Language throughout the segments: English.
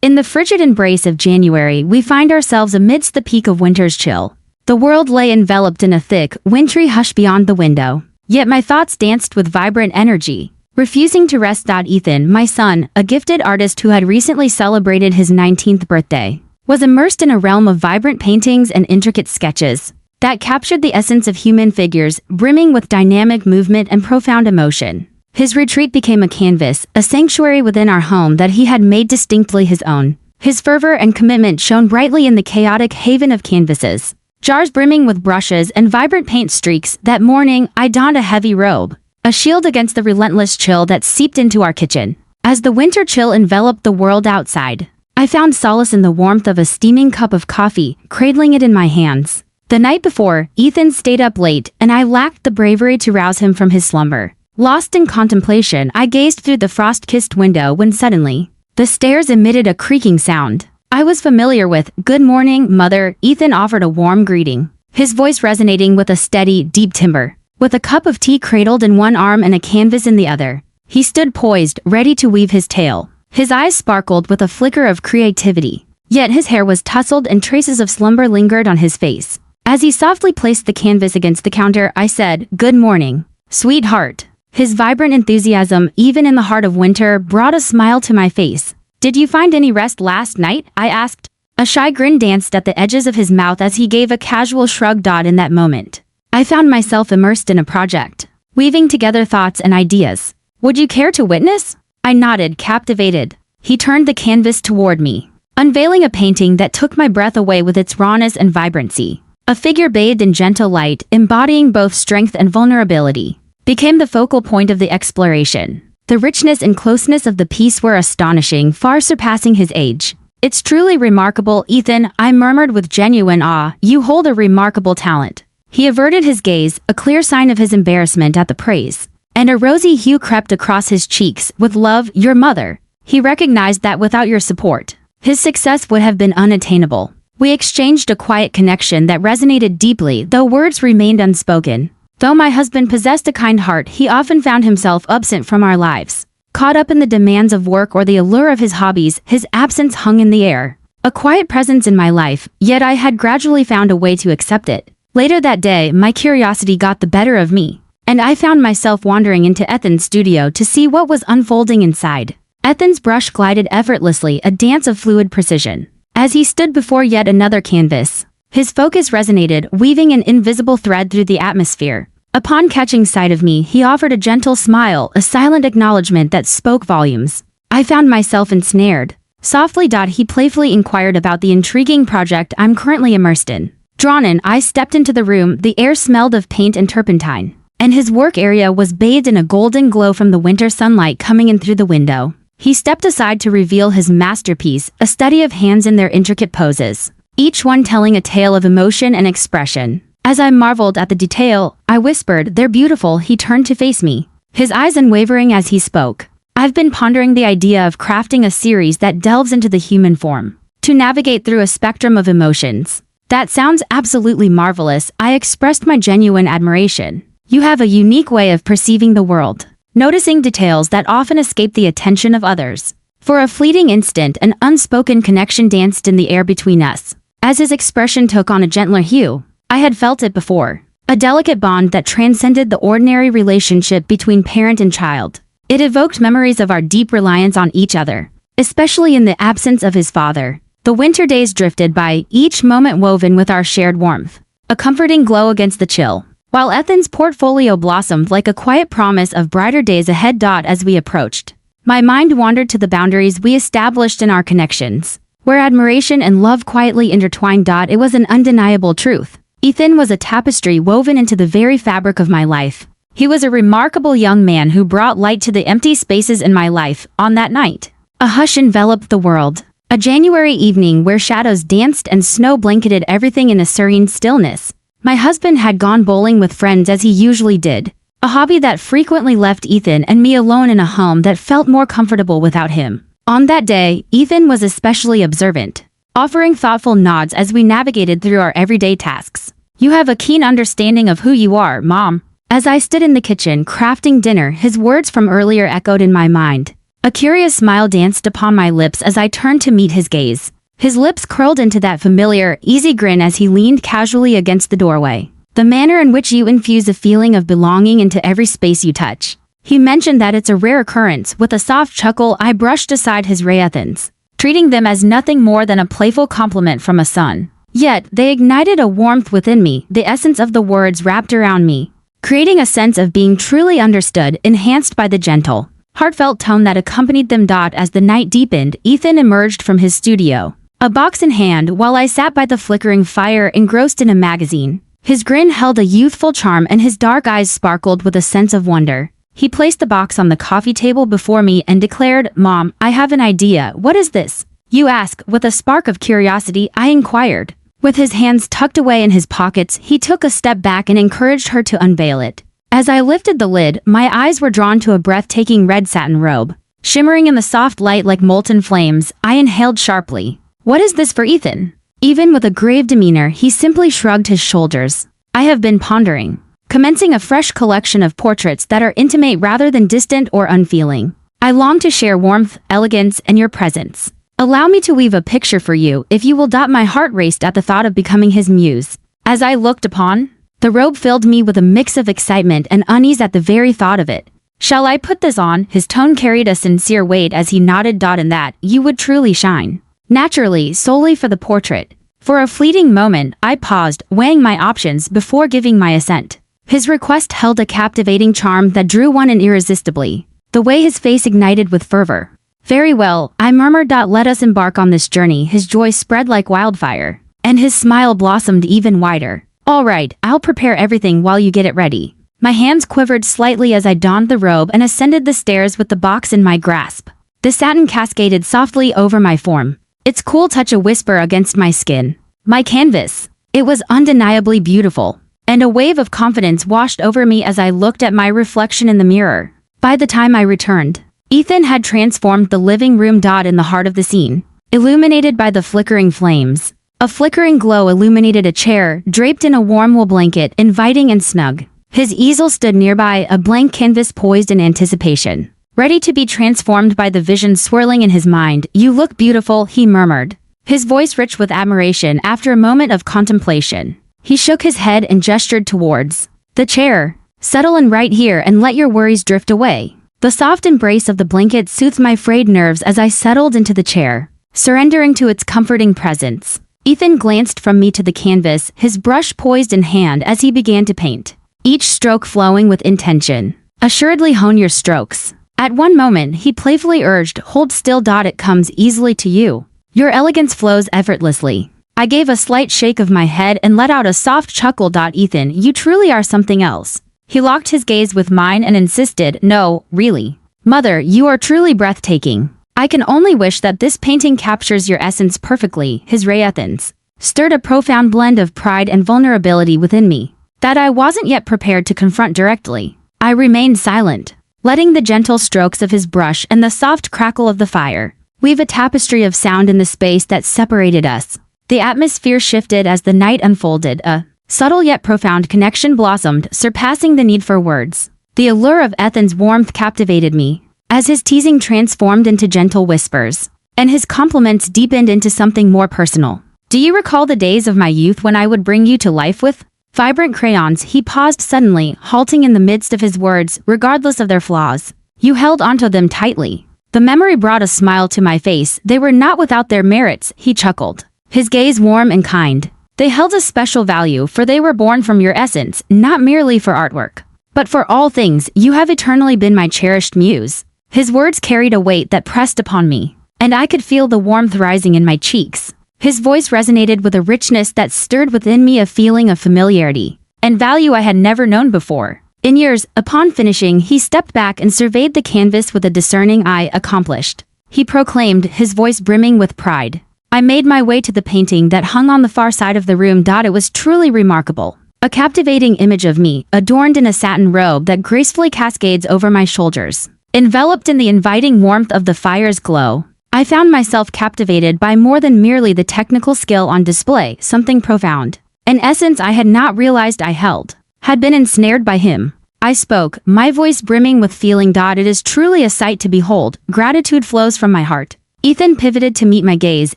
In the frigid embrace of January, we find ourselves amidst the peak of winter's chill. The world lay enveloped in a thick, wintry hush beyond the window. Yet my thoughts danced with vibrant energy, refusing to rest. Ethan, my son, a gifted artist who had recently celebrated his 19th birthday, was immersed in a realm of vibrant paintings and intricate sketches that captured the essence of human figures, brimming with dynamic movement and profound emotion. His retreat became a canvas, a sanctuary within our home that he had made distinctly his own. His fervor and commitment shone brightly in the chaotic haven of canvases, jars brimming with brushes and vibrant paint streaks. That morning, I donned a heavy robe, a shield against the relentless chill that seeped into our kitchen. As the winter chill enveloped the world outside, I found solace in the warmth of a steaming cup of coffee, cradling it in my hands. The night before, Ethan stayed up late, and I lacked the bravery to rouse him from his slumber. Lost in contemplation, I gazed through the frost-kissed window when suddenly, the stairs emitted a creaking sound. I was familiar with. "Good morning, Mother," Ethan offered a warm greeting, his voice resonating with a steady, deep timbre. With a cup of tea cradled in one arm and a canvas in the other, he stood poised, ready to weave his tale. His eyes sparkled with a flicker of creativity, yet his hair was tousled and traces of slumber lingered on his face. As he softly placed the canvas against the counter, I said, "Good morning, sweetheart." His vibrant enthusiasm, even in the heart of winter, brought a smile to my face. "Did you find any rest last night?" I asked. A shy grin danced at the edges of his mouth as he gave a casual shrug. In that moment, I found myself immersed in a project, weaving together thoughts and ideas. "Would you care to witness?" I nodded, captivated. He turned the canvas toward me, unveiling a painting that took my breath away with its rawness and vibrancy. A figure bathed in gentle light, embodying both strength and vulnerability, became the focal point of the exploration. The richness and closeness of the piece were astonishing, far surpassing his age. "It's truly remarkable, Ethan," I murmured with genuine awe. "You hold a remarkable talent." He averted his gaze, a clear sign of his embarrassment at the praise, and a rosy hue crept across his cheeks. "With love, your mother." He recognized that without your support, his success would have been unattainable. We exchanged a quiet connection that resonated deeply, though words remained unspoken. Though my husband possessed a kind heart, he often found himself absent from our lives. Caught up in the demands of work or the allure of his hobbies, his absence hung in the air. A quiet presence in my life, yet I had gradually found a way to accept it. Later that day, my curiosity got the better of me, and I found myself wandering into Ethan's studio to see what was unfolding inside. Ethan's brush glided effortlessly, a dance of fluid precision. As he stood before yet another canvas, his focus resonated, weaving an invisible thread through the atmosphere. Upon catching sight of me, he offered a gentle smile, a silent acknowledgement that spoke volumes. I found myself ensnared. Softly, he playfully inquired about the intriguing project I'm currently immersed in. Drawn in, I stepped into the room. The air smelled of paint and turpentine, and his work area was bathed in a golden glow from the winter sunlight coming in through the window. He stepped aside to reveal his masterpiece, a study of hands in their intricate poses, each one telling a tale of emotion and expression. As I marveled at the detail, I whispered, "They're beautiful." He turned to face me, his eyes unwavering as he spoke. "I've been pondering the idea of crafting a series that delves into the human form, to navigate through a spectrum of emotions." "That sounds absolutely marvelous," I expressed my genuine admiration. "You have a unique way of perceiving the world, noticing details that often escape the attention of others." For a fleeting instant, an unspoken connection danced in the air between us. As his expression took on a gentler hue, I had felt it before. A delicate bond that transcended the ordinary relationship between parent and child. It evoked memories of our deep reliance on each other, especially in the absence of his father. The winter days drifted by, each moment woven with our shared warmth, a comforting glow against the chill, while Ethan's portfolio blossomed like a quiet promise of brighter days ahead. As we approached, my mind wandered to the boundaries we established in our connections, where admiration and love quietly intertwined. It was an undeniable truth. Ethan was a tapestry woven into the very fabric of my life. He was a remarkable young man who brought light to the empty spaces in my life. On that night, a hush enveloped the world. A January evening where shadows danced and snow blanketed everything in a serene stillness. My husband had gone bowling with friends as he usually did, a hobby that frequently left Ethan and me alone in a home that felt more comfortable without him. On that day, Ethan was especially observant, offering thoughtful nods as we navigated through our everyday tasks. "You have a keen understanding of who you are, Mom." As I stood in the kitchen crafting dinner, his words from earlier echoed in my mind. A curious smile danced upon my lips as I turned to meet his gaze. His lips curled into that familiar, easy grin as he leaned casually against the doorway. The manner in which you infuse a feeling of belonging into every space you touch. He mentioned that it's a rare occurrence. With a soft chuckle, I brushed aside his reactions, treating them as nothing more than a playful compliment from a son. Yet, they ignited a warmth within me, the essence of the words wrapped around me, creating a sense of being truly understood, enhanced by the gentle, heartfelt tone that accompanied them. As the night deepened, Ethan emerged from his studio, a box in hand, while I sat by the flickering fire engrossed in a magazine. His grin held a youthful charm and his dark eyes sparkled with a sense of wonder. He placed the box on the coffee table before me and declared, "Mom, I have an idea. What is this?" "You ask?" With a spark of curiosity, I inquired. With his hands tucked away in his pockets, he took a step back and encouraged her to unveil it. As I lifted the lid, my eyes were drawn to a breathtaking red satin robe. Shimmering in the soft light like molten flames, I inhaled sharply. "What is this for Ethan?" Even with a grave demeanor, he simply shrugged his shoulders. "I have been pondering. Commencing a fresh collection of portraits that are intimate rather than distant or unfeeling. I long to share warmth, elegance, and your presence. Allow me to weave a picture for you, if you will." My heart raced at the thought of becoming his muse. As I looked upon, the robe filled me with a mix of excitement and unease at the very thought of it. "Shall I put this on?" His tone carried a sincere weight as he nodded. "In that, you would truly shine. Naturally, solely for the portrait." For a fleeting moment, I paused, weighing my options before giving my assent. His request held a captivating charm that drew one in irresistibly, the way his face ignited with fervor. "Very well," I murmured. "Let us embark on this journey." His joy spread like wildfire, and his smile blossomed even wider. "All right, I'll prepare everything while you get it ready." My hands quivered slightly as I donned the robe and ascended the stairs with the box in my grasp. The satin cascaded softly over my form, its cool touch a whisper against my skin. My canvas. It was undeniably beautiful, and a wave of confidence washed over me as I looked at my reflection in the mirror. By the time I returned, Ethan had transformed the living room. In the heart of the scene, illuminated by the flickering flames, a flickering glow illuminated a chair draped in a warm wool blanket, inviting and snug. His easel stood nearby, a blank canvas poised in anticipation, ready to be transformed by the vision swirling in his mind. "You look beautiful," he murmured, his voice rich with admiration. After a moment of contemplation, he shook his head and gestured towards the chair. "Settle in right here and let your worries drift away." The soft embrace of the blanket soothed my frayed nerves as I settled into the chair, surrendering to its comforting presence. Ethan glanced from me to the canvas, his brush poised in hand as he began to paint, each stroke flowing with intention. "Assuredly hone your strokes." At one moment, he playfully urged, "Hold still. It comes easily to you. Your elegance flows effortlessly." I gave a slight shake of my head and let out a soft chuckle. "Ethan, you truly are something else." He locked his gaze with mine and insisted, "No, really. Mother, you are truly breathtaking. I can only wish that this painting captures your essence perfectly." His reactions stirred a profound blend of pride and vulnerability within me that I wasn't yet prepared to confront directly. I remained silent, letting the gentle strokes of his brush and the soft crackle of the fire weave a tapestry of sound in the space that separated us. The atmosphere shifted as the night unfolded, a subtle yet profound connection blossomed, surpassing the need for words. The allure of Ethan's warmth captivated me, as his teasing transformed into gentle whispers, and his compliments deepened into something more personal. "Do you recall the days of my youth when I would bring you to life with vibrant crayons?" He paused suddenly, halting in the midst of his words, regardless of their flaws. "You held onto them tightly." The memory brought a smile to my face. "They were not without their merits," he chuckled, his gaze warm and kind. "They held a special value, for they were born from your essence, not merely for artwork, but for all things. You have eternally been my cherished muse." His words carried a weight that pressed upon me, and I could feel the warmth rising in my cheeks. His voice resonated with a richness that stirred within me a feeling of familiarity and value I had never known before. In years, upon finishing, he stepped back and surveyed the canvas with a discerning eye. "Accomplished," he proclaimed, his voice brimming with pride. I made my way to the painting that hung on the far side of the room. It was truly remarkable. A captivating image of me, adorned in a satin robe that gracefully cascades over my shoulders, enveloped in the inviting warmth of the fire's glow. I found myself captivated by more than merely the technical skill on display, something profound, an essence I had not realized I held, had been ensnared by him. I spoke, my voice brimming with feeling. It is truly a sight to behold. Gratitude flows from my heart. Ethan pivoted to meet my gaze,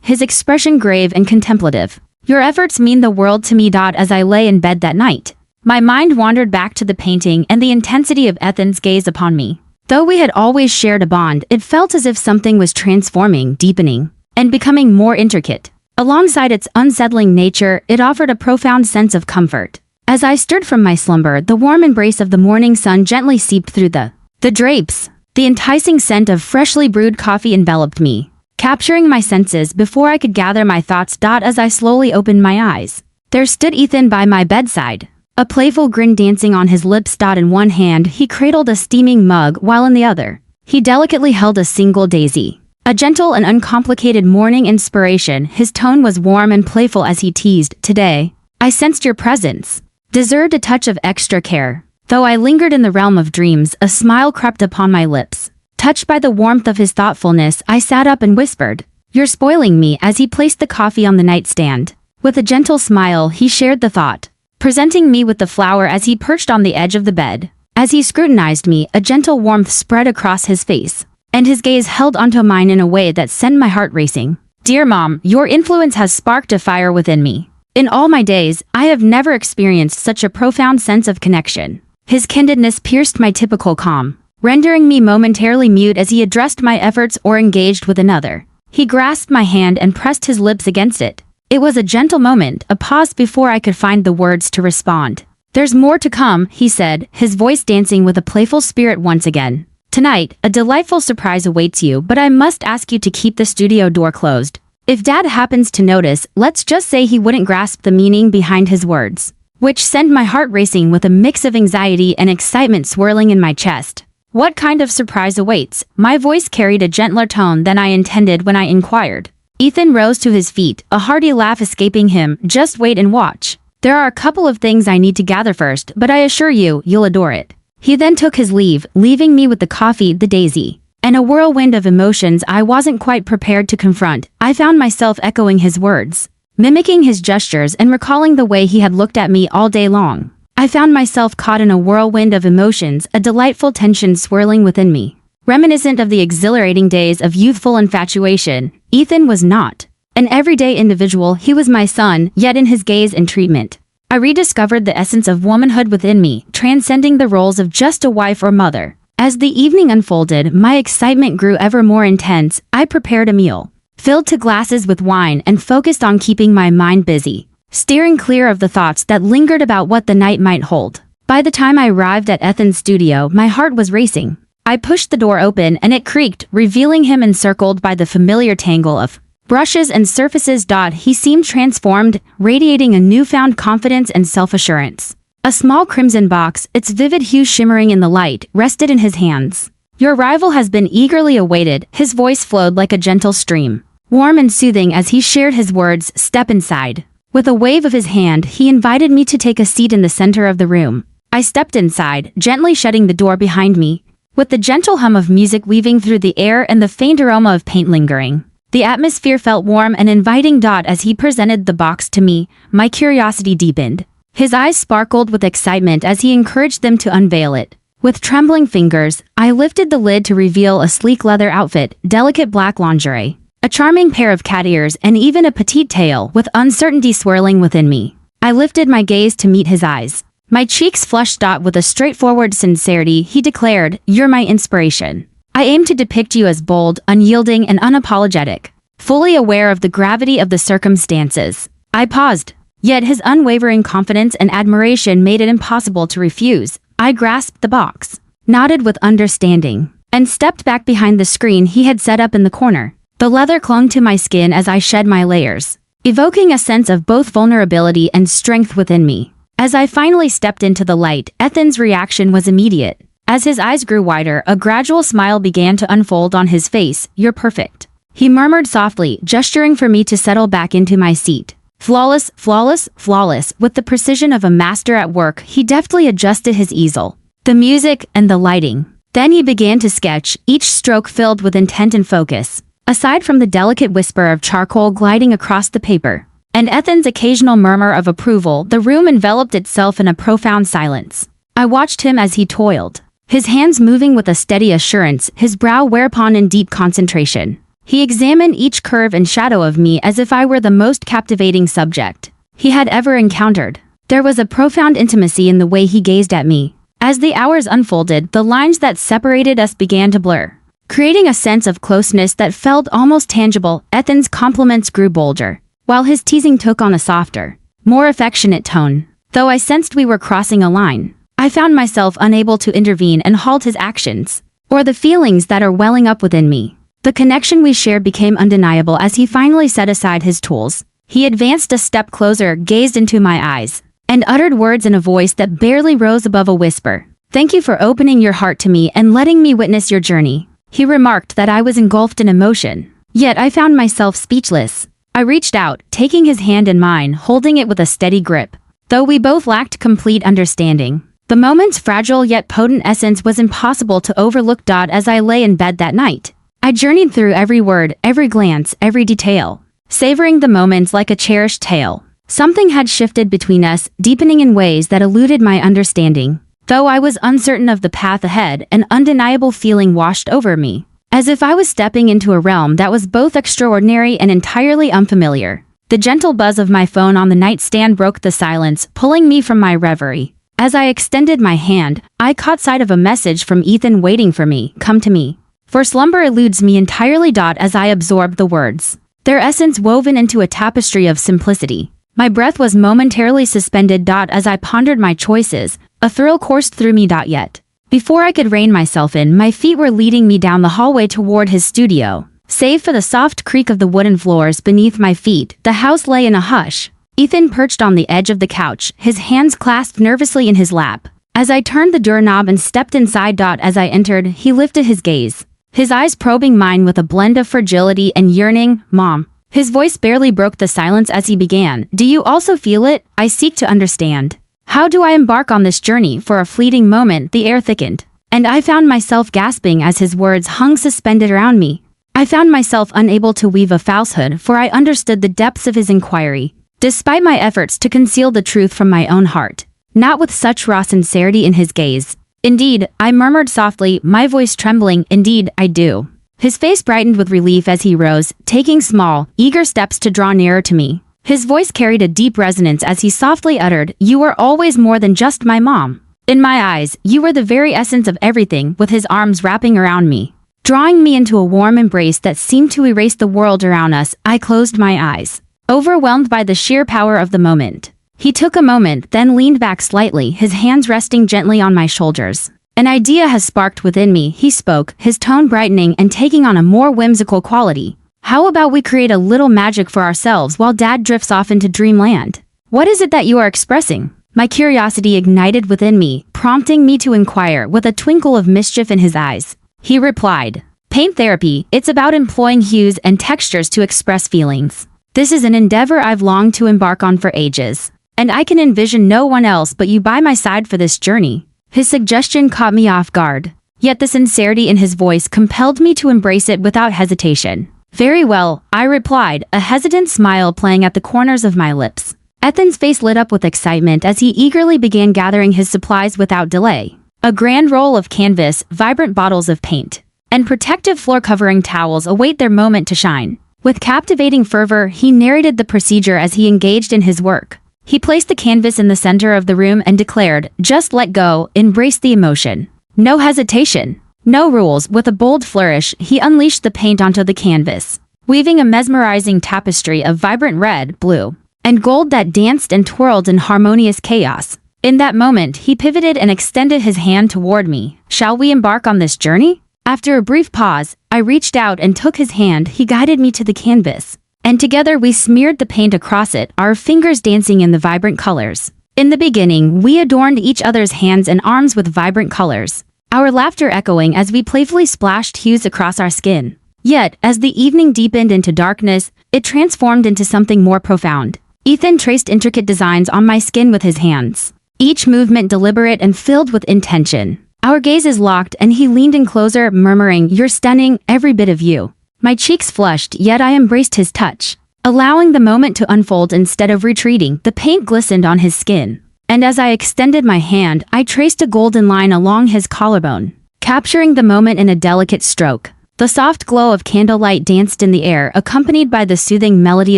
his expression grave and contemplative. Your efforts mean the world to me. As I lay in bed that night, my mind wandered back to the painting and the intensity of Ethan's gaze upon me. Though we had always shared a bond, it felt as if something was transforming, deepening, and becoming more intricate. Alongside its unsettling nature, it offered a profound sense of comfort. As I stirred from my slumber, the warm embrace of the morning sun gently seeped through the drapes. The enticing scent of freshly brewed coffee enveloped me, capturing my senses before I could gather my thoughts. As I slowly opened my eyes, there stood Ethan by my bedside, a playful grin dancing on his lips. In one hand, he cradled a steaming mug, while in the other, he delicately held a single daisy. A gentle and uncomplicated morning inspiration. His tone was warm and playful as he teased, "Today, I sensed your presence deserved a touch of extra care." Though I lingered in the realm of dreams, a smile crept upon my lips. Touched by the warmth of his thoughtfulness, I sat up and whispered, "You're spoiling me," as he placed the coffee on the nightstand. With a gentle smile, he shared the thought, presenting me with the flower as he perched on the edge of the bed. As he scrutinized me, a gentle warmth spread across his face, and his gaze held onto mine in a way that sent my heart racing. "Dear Mom, your influence has sparked a fire within me. In all my days, I have never experienced such a profound sense of connection." His candidness pierced my typical calm, rendering me momentarily mute as he addressed my efforts or engaged with another. He grasped my hand and pressed his lips against it. It was a gentle moment, a pause before I could find the words to respond. "There's more to come," he said, his voice dancing with a playful spirit once again. "Tonight, a delightful surprise awaits you, but I must ask you to keep the studio door closed. If Dad happens to notice, let's just say he wouldn't grasp the meaning behind his words." Which sent my heart racing with a mix of anxiety and excitement swirling in my chest. "What kind of surprise awaits?" My voice carried a gentler tone than I intended when I inquired. Ethan rose to his feet, a hearty laugh escaping him. "Just wait and watch. There are a couple of things I need to gather first, but I assure you, you'll adore it." He then took his leave, leaving me with the coffee, the daisy, and a whirlwind of emotions I wasn't quite prepared to confront. I found myself echoing his words, mimicking his gestures and recalling the way he had looked at me all day long. I found myself caught in a whirlwind of emotions, a delightful tension swirling within me. Reminiscent of the exhilarating days of youthful infatuation, Ethan was not an everyday individual. He was my son, yet in his gaze and treatment, I rediscovered the essence of womanhood within me, transcending the roles of just a wife or mother. As the evening unfolded, my excitement grew ever more intense. I prepared a meal, filled to glasses with wine, and focused on keeping my mind busy, steering clear of the thoughts that lingered about what the night might hold. By the time I arrived at Ethan's studio, my heart was racing. I pushed the door open and it creaked, revealing him encircled by the familiar tangle of brushes and surfaces. He seemed transformed, radiating a newfound confidence and self-assurance. A small crimson box, its vivid hue shimmering in the light, rested in his hands. "Your arrival has been eagerly awaited." His voice flowed like a gentle stream, warm and soothing as he shared his words. "Step inside." With a wave of his hand, he invited me to take a seat in the center of the room. I stepped inside, gently shutting the door behind me, with the gentle hum of music weaving through the air and the faint aroma of paint lingering. The atmosphere felt warm and inviting. As he presented the box to me, my curiosity deepened. His eyes sparkled with excitement as he encouraged them to unveil it. With trembling fingers, I lifted the lid to reveal a sleek leather outfit, delicate black lingerie, a charming pair of cat ears, and even a petite tail. With uncertainty swirling within me, I lifted my gaze to meet his eyes. My cheeks flushed. With a straightforward sincerity, he declared, "You're my inspiration. I aim to depict you as bold, unyielding, and unapologetic." Fully aware of the gravity of the circumstances, I paused. Yet his unwavering confidence and admiration made it impossible to refuse. I grasped the box, nodded with understanding, and stepped back behind the screen he had set up in the corner. The leather clung to my skin as I shed my layers, evoking a sense of both vulnerability and strength within me. As I finally stepped into the light, Ethan's reaction was immediate. As his eyes grew wider, a gradual smile began to unfold on his face. "You're perfect," he murmured softly, gesturing for me to settle back into my seat. "Flawless, flawless, flawless." With the precision of a master at work, he deftly adjusted his easel, the music, and the lighting. Then he began to sketch, each stroke filled with intent and focus. Aside from the delicate whisper of charcoal gliding across the paper, and Ethan's occasional murmur of approval, the room enveloped itself in a profound silence. I watched him as he toiled, his hands moving with a steady assurance, his brow whereupon in deep concentration. He examined each curve and shadow of me as if I were the most captivating subject he had ever encountered. There was a profound intimacy in the way he gazed at me. As the hours unfolded, the lines that separated us began to blur, creating a sense of closeness that felt almost tangible. Ethan's compliments grew bolder, while his teasing took on a softer, more affectionate tone. Though I sensed we were crossing a line, I found myself unable to intervene and halt his actions, or the feelings that are welling up within me. The connection we shared became undeniable as he finally set aside his tools. He advanced a step closer, gazed into my eyes, and uttered words in a voice that barely rose above a whisper. "Thank you for opening your heart to me and letting me witness your journey." He remarked that I was engulfed in emotion, yet I found myself speechless. I reached out, taking his hand in mine, holding it with a steady grip. Though we both lacked complete understanding, the moment's fragile yet potent essence was impossible to overlook. As I lay in bed that night, I journeyed through every word, every glance, every detail, savoring the moments like a cherished tale. Something had shifted between us, deepening in ways that eluded my understanding. Though I was uncertain of the path ahead, an undeniable feeling washed over me, as if I was stepping into a realm that was both extraordinary and entirely unfamiliar. The gentle buzz of my phone on the nightstand broke the silence, pulling me from my reverie. As I extended my hand, I caught sight of a message from Ethan waiting for me. "Come to me, for slumber eludes me entirely." As I absorbed the words, their essence woven into a tapestry of simplicity, my breath was momentarily suspended. As I pondered my choices, a thrill coursed through me. Yet, before I could rein myself in, my feet were leading me down the hallway toward his studio. Save for the soft creak of the wooden floors beneath my feet, the house lay in a hush. Ethan perched on the edge of the couch, his hands clasped nervously in his lap. As I turned the doorknob and stepped inside. As I entered, he lifted his gaze, his eyes probing mine with a blend of fragility and yearning. "Mom." His voice barely broke the silence as he began. "Do you also feel it? I seek to understand. How do I embark on this journey?" For a fleeting moment, the air thickened, and I found myself gasping as his words hung suspended around me. I found myself unable to weave a falsehood, for I understood the depths of his inquiry, despite my efforts to conceal the truth from my own heart. Not with such raw sincerity in his gaze. "Indeed," I murmured softly, my voice trembling. "Indeed, I do." His face brightened with relief as he rose, taking small, eager steps to draw nearer to me. His voice carried a deep resonance as he softly uttered, "You were always more than just my mom. In my eyes, you were the very essence of everything." With his arms wrapping around me, drawing me into a warm embrace that seemed to erase the world around us, I closed my eyes, overwhelmed by the sheer power of the moment. He took a moment, then leaned back slightly, his hands resting gently on my shoulders. "An idea has sparked within me," he spoke, his tone brightening and taking on a more whimsical quality. "How about we create a little magic for ourselves while Dad drifts off into dreamland?" "What is it that you are expressing?" My curiosity ignited within me, prompting me to inquire with a twinkle of mischief in his eyes. He replied, "Paint therapy. It's about employing hues and textures to express feelings. This is an endeavor I've longed to embark on for ages, and I can envision no one else but you by my side for this journey." His suggestion caught me off guard, yet the sincerity in his voice compelled me to embrace it without hesitation. "Very well," I replied, a hesitant smile playing at the corners of my lips. Ethan's face lit up with excitement as he eagerly began gathering his supplies without delay. A grand roll of canvas, vibrant bottles of paint, and protective floor-covering towels await their moment to shine. With captivating fervor, he narrated the procedure as he engaged in his work. He placed the canvas in the center of the room and declared, "Just let go, embrace the emotion. No hesitation. No rules." With a bold flourish, he unleashed the paint onto the canvas, weaving a mesmerizing tapestry of vibrant red, blue, and gold that danced and twirled in harmonious chaos. In that moment, he pivoted and extended his hand toward me. "Shall we embark on this journey?" After a brief pause, I reached out and took his hand. He guided me to the canvas, and together we smeared the paint across it, our fingers dancing in the vibrant colors. In the beginning, we adorned each other's hands and arms with vibrant colors, our laughter echoing as we playfully splashed hues across our skin. Yet, as the evening deepened into darkness, it transformed into something more profound. Ethan traced intricate designs on my skin with his hands, each movement deliberate and filled with intention. Our gazes locked and he leaned in closer, murmuring, "You're stunning, every bit of you." My cheeks flushed, yet I embraced his touch, allowing the moment to unfold instead of retreating. The paint glistened on his skin, and as I extended my hand, I traced a golden line along his collarbone, capturing the moment in a delicate stroke. The soft glow of candlelight danced in the air, accompanied by the soothing melody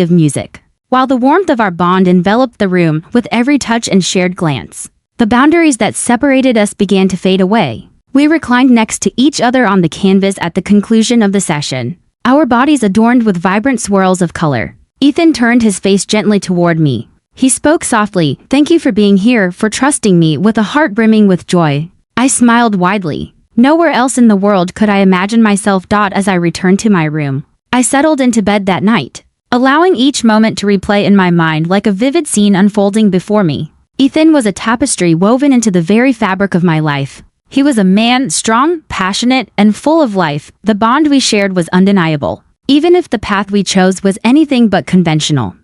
of music, while the warmth of our bond enveloped the room with every touch and shared glance. The boundaries that separated us began to fade away. We reclined next to each other on the canvas at the conclusion of the session, our bodies adorned with vibrant swirls of color. Ethan turned his face gently toward me. He spoke softly, "Thank you for being here, for trusting me," with a heart brimming with joy. I smiled widely. Nowhere else in the world could I imagine myself. As I returned to my room, I settled into bed that night, allowing each moment to replay in my mind like a vivid scene unfolding before me. Ethan was a tapestry woven into the very fabric of my life. He was a man, strong, passionate, and full of life. The bond we shared was undeniable, even if the path we chose was anything but conventional.